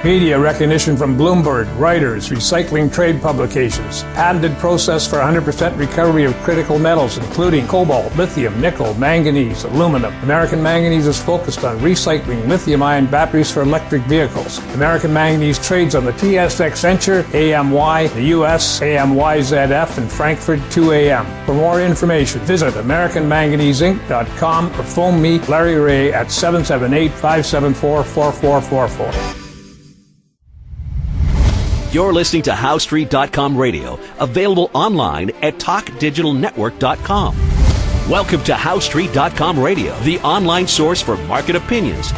Media recognition from Bloomberg, Reuters, recycling trade publications. Patented process for 100% recovery of critical metals, including cobalt, lithium, nickel, manganese, aluminum. American Manganese is focused on recycling lithium-ion batteries for electric vehicles. American Manganese trades on the TSX Venture, AMY, the US, AMYZF, and Frankfurt 2AM. For more information, visit AmericanManganeseInc.com or phone me, Larry Ray, at 778-574-4444. You're listening to HowStreet.com radio, available online at TalkDigitalNetwork.com. Welcome to HowStreet.com radio, the online source for market opinions.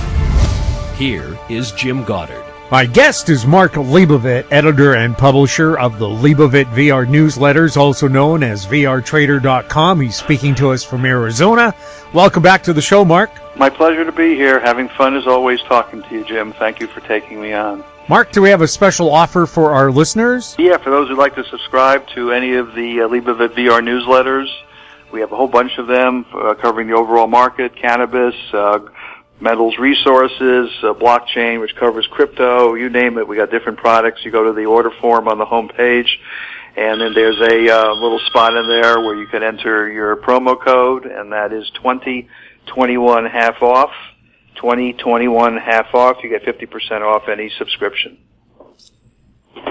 Here is Jim Goddard. My guest is Mark Leibovit, editor and publisher of the Leibovit VR newsletters, also known as VRTrader.com. He's speaking to us from Arizona. Welcome back to the show, Mark. My pleasure to be here. Having fun as always talking to you, Jim. Thank you for taking me on. Mark, do we have a special offer for our listeners? Yeah, for those who'd like to subscribe to any of the Leibovit VR newsletters, we have a whole bunch of them covering the overall market, cannabis, metals resources, blockchain, which covers crypto, you name it. We got different products. You go to the order form on the home page, and then there's a little spot in there where you can enter your promo code, and that is 2021 half off. 2021 half off. You get 50% off any subscription.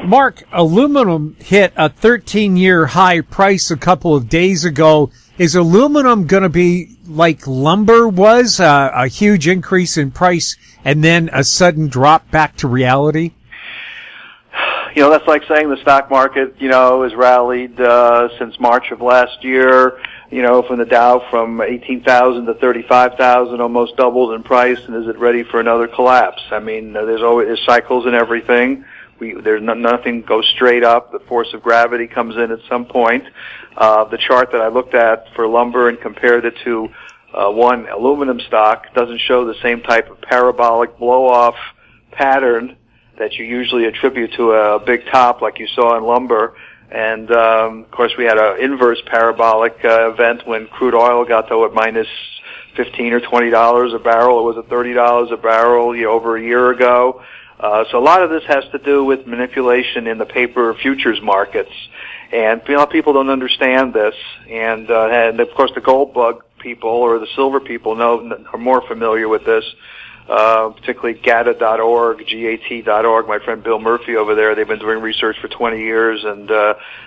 Mark, aluminum hit a 13-year high price a couple of days ago. Is aluminum going to be like lumber was, a huge increase in price and then a sudden drop back to reality? You know, that's like saying the stock market, has rallied since March of last year. From the Dow from 18,000 to 35,000, almost doubled in price, and is it ready for another collapse? I mean, there's cycles in everything. Nothing goes straight up. The force of gravity comes in at some point. The chart that I looked at for lumber and compared it to one aluminum stock doesn't show the same type of parabolic blow-off pattern that you usually attribute to a big top like you saw in lumber. And, of course, we had an inverse parabolic event when crude oil got to minus $15 or $20 a barrel. It was at $30 a barrel over a year ago. So a lot of this has to do with manipulation in the paper futures markets. And people don't understand this. And of course, the gold bug people or the silver people are more familiar with this. Particularly GATA.org, GAT.org. My friend Bill Murphy over there, they've been doing research for 20 years, and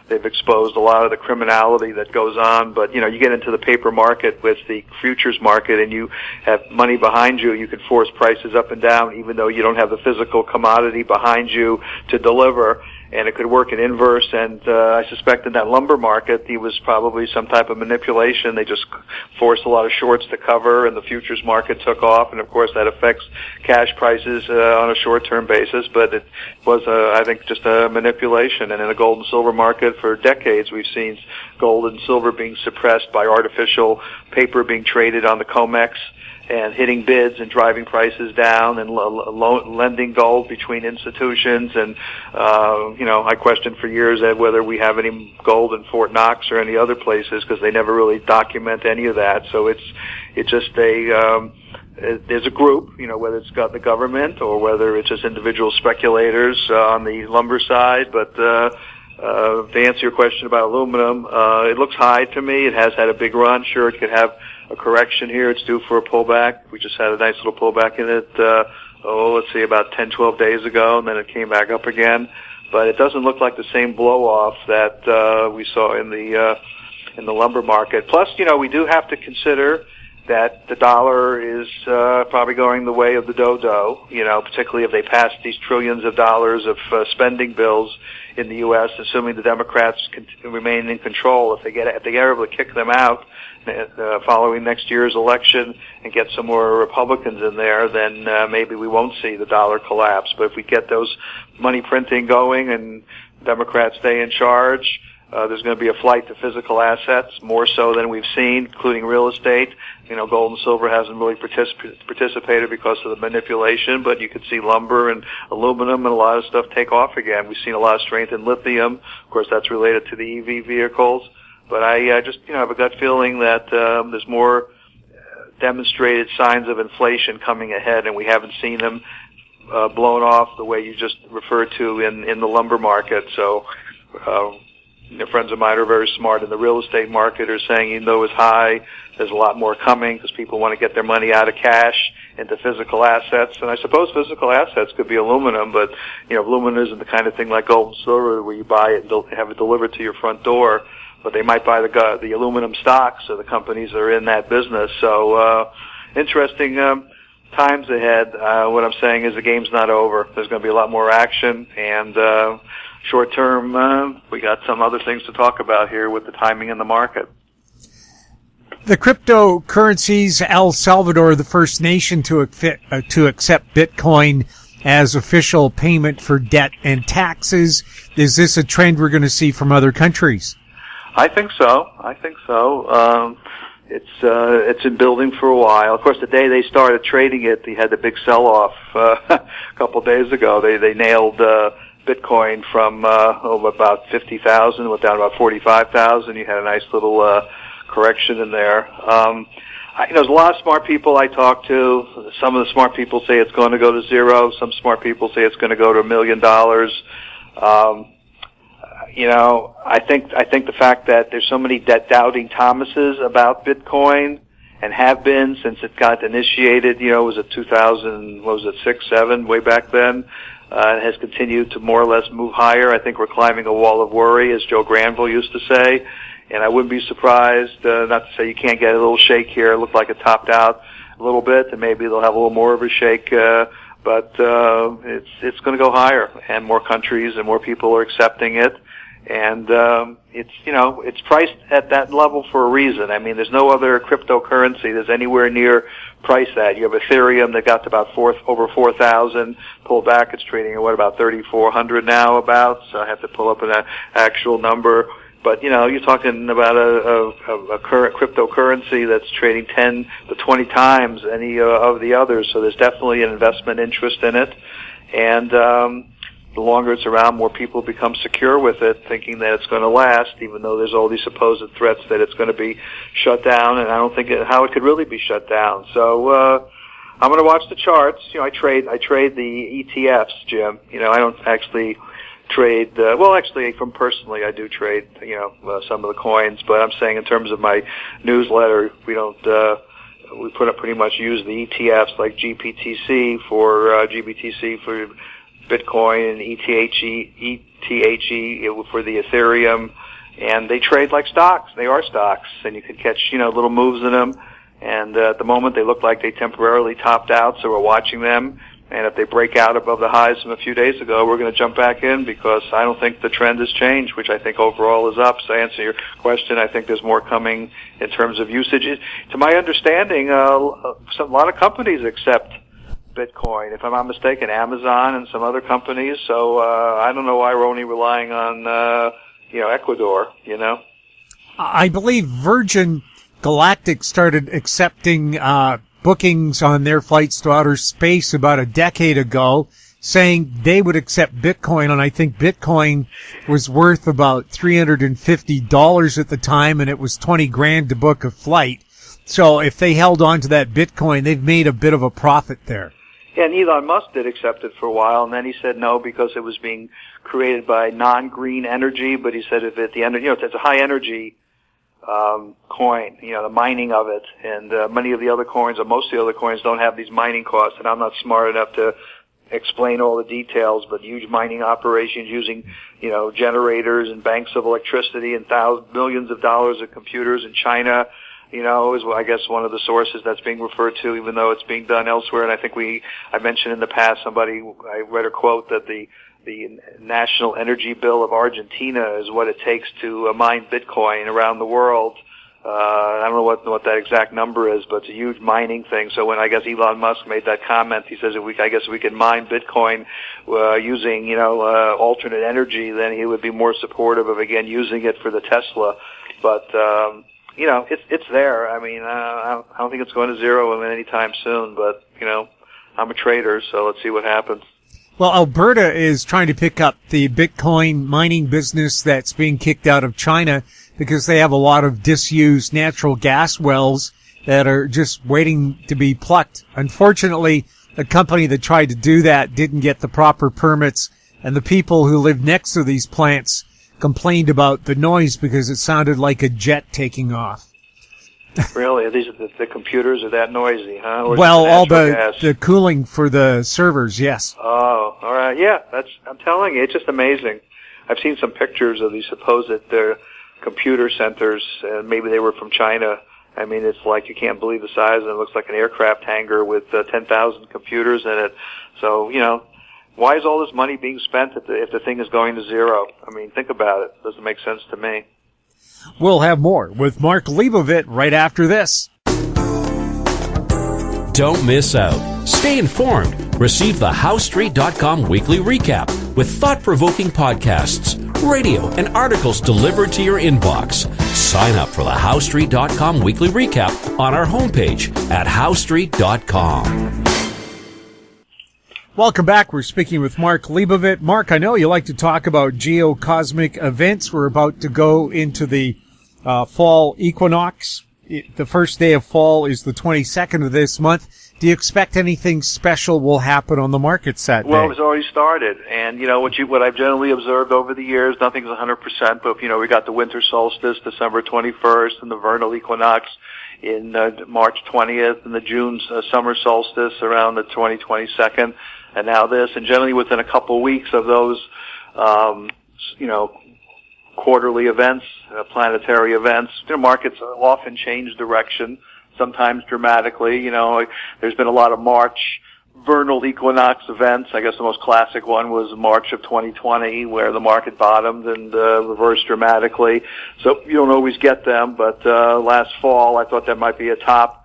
they've exposed a lot of the criminality that goes on. But, you get into the paper market with the futures market, and you have money behind you. You can force prices up and down, even though you don't have the physical commodity behind you to deliver. And it could work in inverse, and I suspect in that lumber market, there was probably some type of manipulation. They just forced a lot of shorts to cover, and the futures market took off, and of course that affects cash prices on a short-term basis, but it was, I think, just a manipulation. And in the gold and silver market, for decades, we've seen gold and silver being suppressed by artificial paper being traded on the COMEX, and hitting bids and driving prices down and lending gold between institutions. And, I questioned for years whether we have any gold in Fort Knox or any other places because they never really document any of that. So it's just there's a group, whether it's got the government or whether it's just individual speculators on the lumber side. But to answer your question about aluminum, it looks high to me. It has had a big run. Sure, it could have a correction here. It's due for a pullback. We just had a nice little pullback in it, about 10, 12 days ago, and then it came back up again. But it doesn't look like the same blow-off that we saw in the lumber market. Plus, we do have to consider that the dollar is probably going the way of the dodo, particularly if they pass these trillions of dollars of spending bills in the U.S., assuming the Democrats can remain in control. If they get able to kick them out following next year's election and get some more Republicans in there, then maybe we won't see the dollar collapse. But if we get those money printing going and Democrats stay in charge, there's going to be a flight to physical assets, more so than we've seen, including real estate. Gold and silver hasn't really participated because of the manipulation, but you could see lumber and aluminum and a lot of stuff take off again. We've seen a lot of strength in lithium. Of course, that's related to the EV vehicles. But I just have a gut feeling that there's more demonstrated signs of inflation coming ahead, and we haven't seen them blown off the way you just referred to in the lumber market. So, friends of mine are very smart in the real estate market are saying even though it's high, there's a lot more coming because people want to get their money out of cash into physical assets. And I suppose physical assets could be aluminum, but, aluminum isn't the kind of thing like gold and silver where you buy it and have it delivered to your front door. But they might buy the aluminum stocks of the companies that are in that business. So, interesting times ahead. What I'm saying is the game's not over. There's going to be a lot more action, and short term, we got some other things to talk about here with the timing in the market. The cryptocurrencies, El Salvador, the first nation to accept Bitcoin as official payment for debt and taxes. Is this a trend we're going to see from other countries? I think so. It's been building for a while. Of course, the day they started trading it, they had the big sell-off a couple of days ago. They nailed Bitcoin from about 50,000, went down to about 45,000. You had a nice little correction in there. There's a lot of smart people I talk to. Some of the smart people say it's going to go to zero. Some smart people say it's going to go to $1 million. I think the fact that there's so many doubting Thomases about Bitcoin and have been since it got initiated, was it 6, 7, way back then, has continued to more or less move higher. I think we're climbing a wall of worry, as Joe Granville used to say, and I wouldn't be surprised, not to say you can't get a little shake here. It looked like it topped out a little bit, and maybe they'll have a little more of a shake, but it's going to go higher, and more countries and more people are accepting it. And it's priced at that level for a reason. I mean, there's no other cryptocurrency that's anywhere near priced that. You have Ethereum that got to about over 4,000, pulled back. It's trading at about 3,400 now about. So I have to pull up an actual number. But you're talking about a current cryptocurrency that's trading 10 to 20 times any of the others. So there's definitely an investment interest in it, and the longer it's around, more people become secure with it, thinking that it's going to last, even though there's all these supposed threats that it's going to be shut down, and I don't think how it could really be shut down. So I'm going to watch the charts. I trade the ETFs, Jim. I don't actually trade. From personally, I do trade. Some of the coins, but I'm saying in terms of my newsletter, we don't. We pretty much use the ETFs like GBTC for Bitcoin and ETHE for the Ethereum, and they trade like stocks. They are stocks, and you can catch, little moves in them. And at the moment, they look like they temporarily topped out, so we're watching them. And if they break out above the highs from a few days ago, we're going to jump back in because I don't think the trend has changed, which I think overall is up. So to answer your question, I think there's more coming in terms of usage. To my understanding, a lot of companies accept Bitcoin, if I'm not mistaken, Amazon and some other companies. So I don't know why we're only relying on Ecuador. I believe Virgin Galactic started accepting bookings on their flights to outer space about a decade ago, saying they would accept Bitcoin, and I think Bitcoin was worth about $350 at the time, and it was $20,000 to book a flight. So if they held on to that Bitcoin, they've made a bit of a profit there. Yeah, and Elon Musk did accept it for a while, and then he said no because it was being created by non-green energy. But he said if at the end, it's a high energy coin, the mining of it, and many of the other coins, or most of the other coins, don't have these mining costs. And I'm not smart enough to explain all the details, but huge mining operations using, generators and banks of electricity and millions of dollars of computers in China. Is I guess one of the sources that's being referred to, even though it's being done elsewhere. And I think I mentioned in the past, I read a quote that the national energy bill of Argentina is what it takes to mine Bitcoin around the world. I don't know what that exact number is, but it's a huge mining thing. So when I guess Elon Musk made that comment, he says I guess we could mine Bitcoin using alternate energy, then he would be more supportive of again using it for the Tesla. But it's there. I mean, I don't think it's going to zero anytime soon, but, I'm a trader, so let's see what happens. Well, Alberta is trying to pick up the Bitcoin mining business that's being kicked out of China because they have a lot of disused natural gas wells that are just waiting to be plucked. Unfortunately, a company that tried to do that didn't get the proper permits, and the people who lived next to these plants complained about the noise because it sounded like a jet taking off. Really? These are the computers are that noisy, huh? Or Well, all gas? the cooling for the servers, yes. Oh, all right. Yeah, I'm telling you, it's just amazing. I've seen some pictures of these supposed computer centers, and maybe they were from China. I mean, it's like you can't believe the size, and it looks like an aircraft hangar with 10,000 computers in it. So, why is all this money being spent if the thing is going to zero? I mean, think about it. Doesn't make sense to me. We'll have more with Mark Leibovit right after this. Don't miss out. Stay informed. Receive the HowStreet.com weekly recap with thought-provoking podcasts, radio, and articles delivered to your inbox. Sign up for the HowStreet.com weekly recap on our homepage at HowStreet.com. Welcome back. We're speaking with Mark Leibovit. Mark, I know you like to talk about geocosmic events. We're about to go into the fall equinox. The first day of fall is the 22nd of this month. Do you expect anything special will happen on the markets that day? Well, it's already started, and what I've generally observed over the years, nothing's 100%, but we got the winter solstice, December 21st, and the vernal equinox in March 20th, and the June summer solstice around the 22nd, and now this, and generally within a couple of weeks of those, quarterly events, planetary events, markets often change direction, sometimes dramatically. There's been a lot of March vernal equinox events. I guess the most classic one was March of 2020, where the market bottomed and reversed dramatically. So you don't always get them, but last fall I thought that might be a top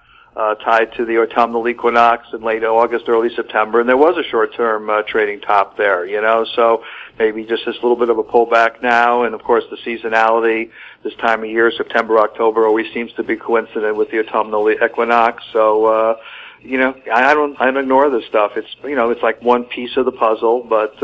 tied to the autumnal equinox in late August, early September, and there was a short-term trading top there, so maybe just this little bit of a pullback now, and of course the seasonality this time of year, September, October, always seems to be coincident with the autumnal equinox, so I don't ignore this stuff. It's it's like one piece of the puzzle, but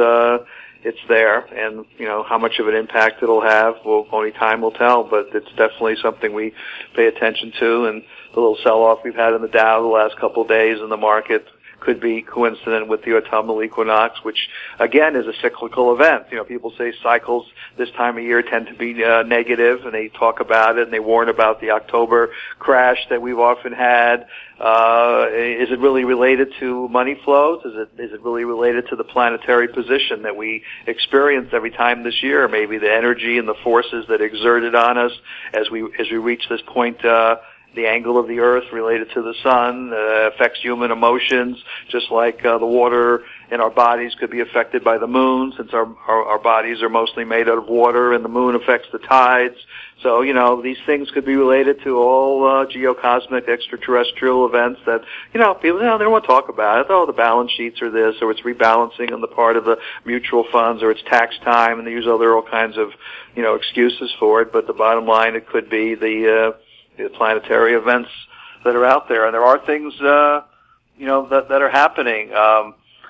it's there, and how much of an impact it'll have, well, only time will tell, but it's definitely something we pay attention to, and the little sell-off we've had in the Dow the last couple of days in the market could be coincident with the autumnal equinox, which again is a cyclical event. People say cycles this time of year tend to be negative, and they talk about it and they warn about the October crash that we've often had. Is it really related to money flows? Is it really related to the planetary position that we experience every time this year? Maybe the energy and the forces that exerted on us as we reach this point. The angle of the Earth related to the sun affects human emotions, just like the water in our bodies could be affected by the moon, since our bodies are mostly made out of water, and the moon affects the tides. So, these things could be related to all geocosmic extraterrestrial events that, people, they don't want to talk about it. Oh, the balance sheets are this, or it's rebalancing on the part of the mutual funds, or it's tax time, and they use all kinds of, excuses for it. But the bottom line, it could be the planetary events that are out there, and there are things that are happening.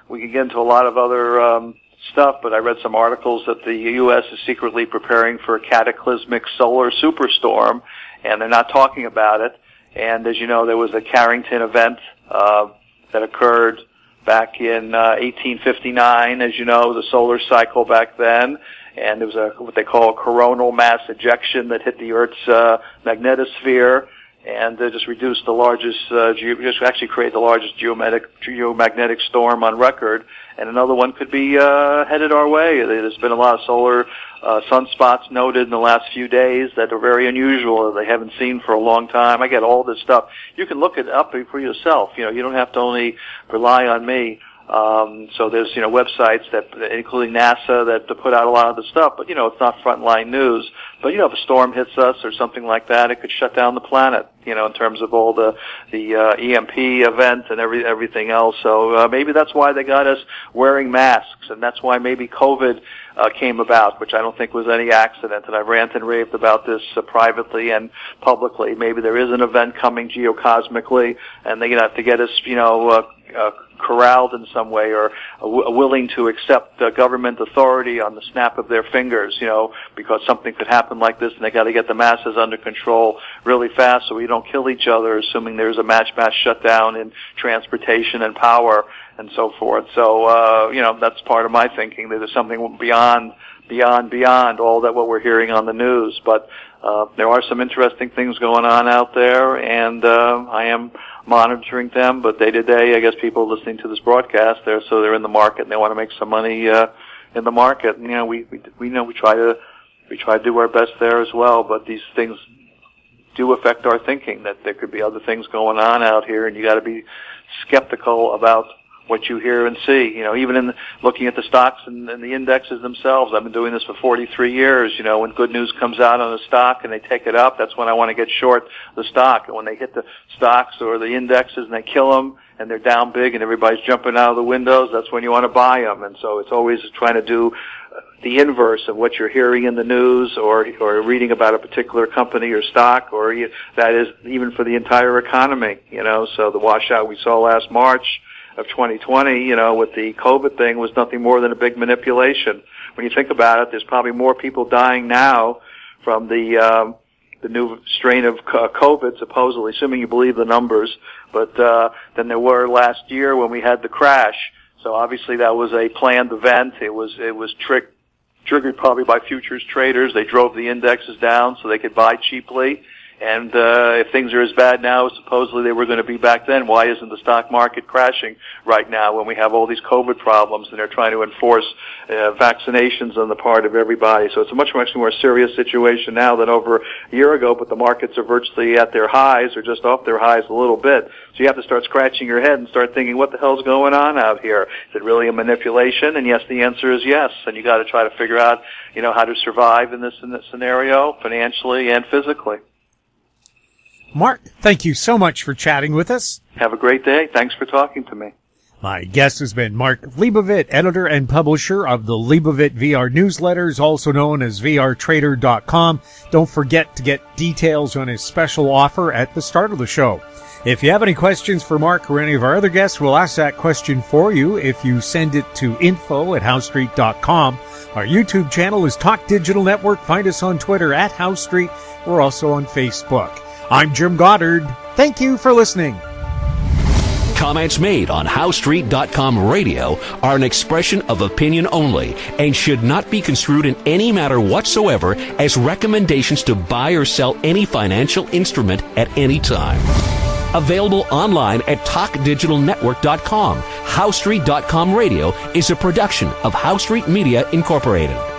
We can get into a lot of other stuff, but I read some articles that the U.S. is secretly preparing for a cataclysmic solar superstorm, and they're not talking about it. And as you know, there was a Carrington event that occurred back in 1859, as you know, the solar cycle back then. And there was what they call a coronal mass ejection that hit the Earth's magnetosphere, and just reduced the largest, just actually created the largest geomagnetic storm on record. And another one could be headed our way. There's been a lot of solar sunspots noted in the last few days that are very unusual, that they haven't seen for a long time. I get all this stuff. You can look it up for yourself. You don't have to only rely on me. So there's, websites that, including NASA, that put out a lot of the stuff, but, it's not frontline news. But, if a storm hits us or something like that, it could shut down the planet, in terms of all the EMP event and everything else. So, maybe that's why they got us wearing masks, and that's why maybe COVID came about, which I don't think was any accident. And I've ranted and raved about this privately and publicly. Maybe there is an event coming geocosmically, and they have to get us, corralled in some way or willing to accept government authority on the snap of their fingers, because something could happen like this, and they got to get the masses under control really fast so we don't kill each other, assuming there's a mass shutdown in transportation and power and so forth. So, that's part of my thinking. There's something beyond all that what we're hearing on the news. But there are some interesting things going on out there, and I am monitoring them. But day to day, I guess people listening to this broadcast, they're in the market and they want to make some money in the market. And, we try to do our best there as well. But these things do affect our thinking that there could be other things going on out here, and you got to be skeptical about what you hear and see. Even in looking at the stocks and the indexes themselves. I've been doing this for 43 years. When good news comes out on a stock and they take it up, that's when I want to get short the stock. And when they hit the stocks or the indexes and they kill them and they're down big and everybody's jumping out of the windows, that's when you want to buy them. And so it's always trying to do the inverse of what you're hearing in the news or reading about a particular company or stock, or that is even for the entire economy. So the washout we saw last March of 2020, with the COVID thing was nothing more than a big manipulation. When you think about it, there's probably more people dying now from the new strain of COVID, supposedly, assuming you believe the numbers, but than there were last year when we had the crash. So obviously that was a planned event. It was triggered probably by futures traders. They drove the indexes down so they could buy cheaply. And if things are as bad now as supposedly they were going to be back then, why isn't the stock market crashing right now when we have all these COVID problems and they're trying to enforce vaccinations on the part of everybody? So it's a much more serious situation now than over a year ago, but the markets are virtually at their highs or just off their highs a little bit. So you have to start scratching your head and start thinking, what the hell's going on out here? Is it really a manipulation? And yes, the answer is yes. And you got to try to figure out, how to survive in this scenario financially and physically. Mark, thank you so much for chatting with us. Have a great day. Thanks for talking to me. My guest has been Mark Leibovit, editor and publisher of the Leibovit VR newsletters, also known as vrtrader.com. Don't forget to get details on his special offer at the start of the show. If you have any questions for Mark or any of our other guests, we'll ask that question for you if you send it to info@howestreet.com. Our YouTube channel is Talk Digital Network. Find us on Twitter @HowStreet. We're also on Facebook. I'm Jim Goddard. Thank you for listening. Comments made on HowStreet.com radio are an expression of opinion only and should not be construed in any matter whatsoever as recommendations to buy or sell any financial instrument at any time. Available online at TalkDigitalNetwork.com. HowStreet.com radio is a production of HowStreet Media Incorporated.